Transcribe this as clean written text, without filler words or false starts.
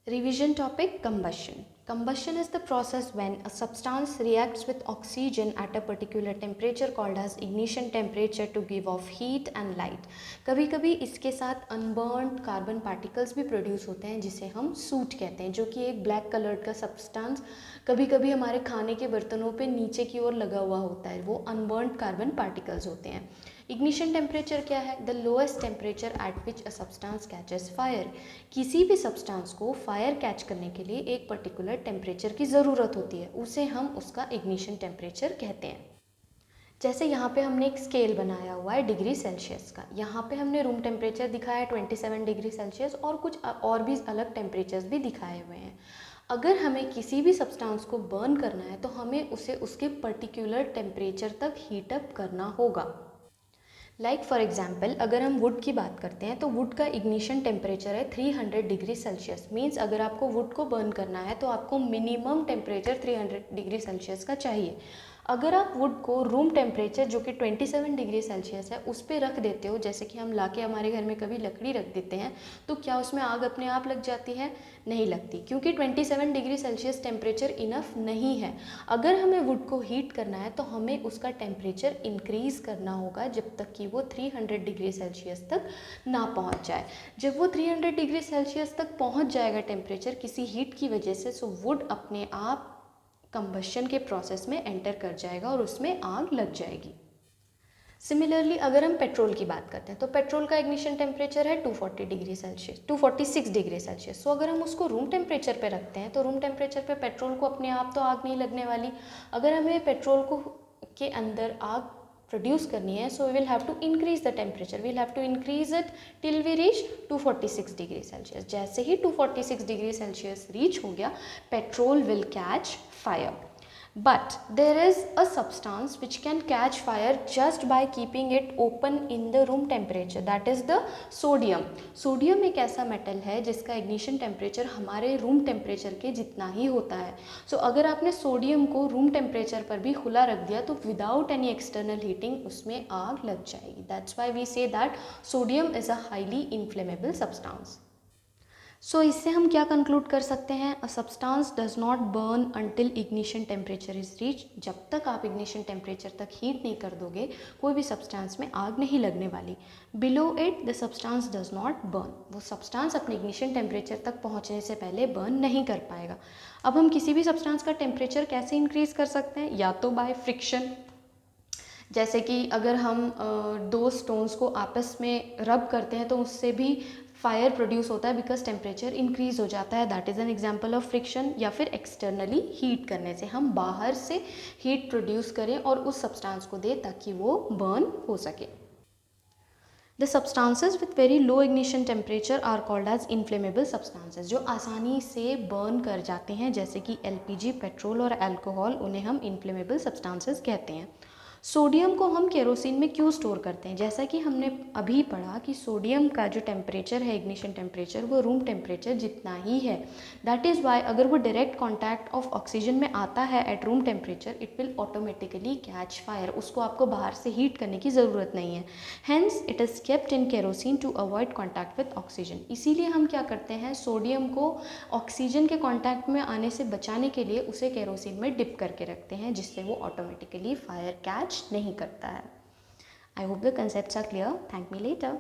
Revision topic: combustion. Combustion is the process when a substance reacts with oxygen at a particular temperature called as ignition temperature to give off heat and light. कभी कभी इसके साथ unburned carbon particles भी produce होते हैं जिसे हम suit कहते हैं, जो कि एक ब्लैक कलर्ड का सब्सटेंस कभी कभी हमारे खाने के बर्तनों पे नीचे की ओर लगा हुआ होता है, वो अनबर्न्ड कार्बन पार्टिकल्स होते हैं। इग्निशन टेम्परेचर क्या है? The lowest temperature at which a substance catches fire. किसी भी सब्सटेंस को फायर कैच करने के लिए एक पर्टिकुलर टेम्परेचर की ज़रूरत होती है, उसे हम उसका इग्निशन टेम्परेचर कहते हैं। जैसे यहाँ पे हमने एक स्केल बनाया हुआ है डिग्री सेल्सियस का, यहाँ पे हमने रूम टेम्परेचर दिखाया है 27 डिग्री सेल्सियस और कुछ और भी अलग टेम्परेचर्स भी दिखाए हुए हैं। अगर हमें किसी भी सब्सटेंस को बर्न करना है तो हमें उसे उसके पर्टिकुलर टेम्परेचर तक हीट अप करना होगा। लाइक फॉर एग्जाम्पल, अगर हम वुड की बात करते हैं तो वुड का इग्निशन टेम्परेचर है 300 डिग्री सेल्सियस। मीन्स अगर आपको वुड को बर्न करना है तो आपको मिनिमम टेम्परेचर 300 डिग्री सेल्सियस का चाहिए। अगर आप वुड को रूम टेम्परेचर जो कि 27 डिग्री सेल्सियस है उस पर रख देते हो, जैसे कि हम लाके हमारे घर में कभी लकड़ी रख देते हैं, तो क्या उसमें आग अपने आप लग जाती है? नहीं लगती, क्योंकि 27 डिग्री सेल्सियस टेम्परेचर इनफ नहीं है। अगर हमें वुड को हीट करना है तो हमें उसका टेम्परेचर इंक्रीज़ करना होगा जब तक कि वो 300 डिग्री सेल्सियस तक ना पहुंच जाए। जब वो 300 डिग्री सेल्सियस तक पहुंच जाएगा टेम्परेचर किसी हीट की वजह से, सो वुड अपने आप कंबशन के प्रोसेस में एंटर कर जाएगा और उसमें आग लग जाएगी। सिमिलरली अगर हम पेट्रोल की बात करते हैं तो पेट्रोल का इग्निशन टेम्परेचर है 240 डिग्री सेल्सियस, 246 डिग्री सेल्सियस। सो अगर हम उसको रूम टेम्परेचर पे रखते हैं तो रूम टेम्परेचर पे पेट्रोल को अपने आप तो आग नहीं लगने वाली। अगर हमें पेट्रोल को के अंदर आग प्रोड्यूस करनी है, so we will have to increase the temperature, we will have to increase it till we reach 246 degree Celsius. जैसे ही 246 डिग्री सेल्सियस रीच हो गया, petrol will catch fire. But there is a substance which can catch fire just by keeping it open in the room temperature, that is the sodium. Sodium एक ऐसा metal है जिसका ignition temperature हमारे room temperature के जितना ही होता है। सो अगर आपने सोडियम को रूम टेम्परेचर पर भी खुला रख दिया तो विदाउट एनी एक्सटर्नल हीटिंग उसमें आग लग जाएगी। That's why we say that sodium is a highly inflammable substance. So इससे हम क्या कंक्लूड कर सकते हैं? A substance does not burn until ignition temperature is reach. जब तक आप इग्निशन टेम्परेचर तक हीट नहीं कर दोगे कोई भी सब्सटेंस में आग नहीं लगने वाली। Below it the substance does not burn. वो सब्सटेंस अपने इग्निशन टेम्परेचर तक पहुंचने से पहले बर्न नहीं कर पाएगा। अब हम किसी भी सब्सटेंस का टेम्परेचर कैसे इंक्रीज कर सकते हैं? या तो बाय फ्रिक्शन, जैसे कि अगर हम दो स्टोन्स को आपस में रब करते हैं तो उससे भी फायर प्रोड्यूस होता है बिकॉज टेम्परेचर इंक्रीज हो जाता है। That is an example of friction. या फिर एक्सटर्नली हीट करने से, हम बाहर से हीट प्रोड्यूस करें और उस सब्सटेंस को दें ताकि वो बर्न हो सके। The substances with very low ignition temperature are called as inflammable substances. जो आसानी से बर्न कर जाते हैं जैसे कि एलपीजी, पेट्रोल और अल्कोहल, उन्हें हम इन्फ्लेमेबल सब्सटेंसेज कहते हैं। सोडियम को हम केरोसिन में क्यों स्टोर करते हैं? जैसा कि हमने अभी पढ़ा कि सोडियम का जो टेम्परेचर है, इग्निशन टेम्परेचर, वो रूम टेम्परेचर जितना ही है। दैट इज़ वाई अगर वो डायरेक्ट कॉन्टैक्ट ऑफ ऑक्सीजन में आता है at room temperature, it will automatically catch fire. उसको आपको बाहर से हीट करने की ज़रूरत नहीं है। Hence it is kept in kerosene to avoid contact with oxygen. इसीलिए हम क्या करते हैं, सोडियम को ऑक्सीजन के कॉन्टैक्ट में आने से बचाने के लिए उसे केरोसिन में डिप करके रखते हैं, जिससे वो ऑटोमेटिकली फायर कैच नहीं करता है। I hope the concepts are clear. Thank me letter.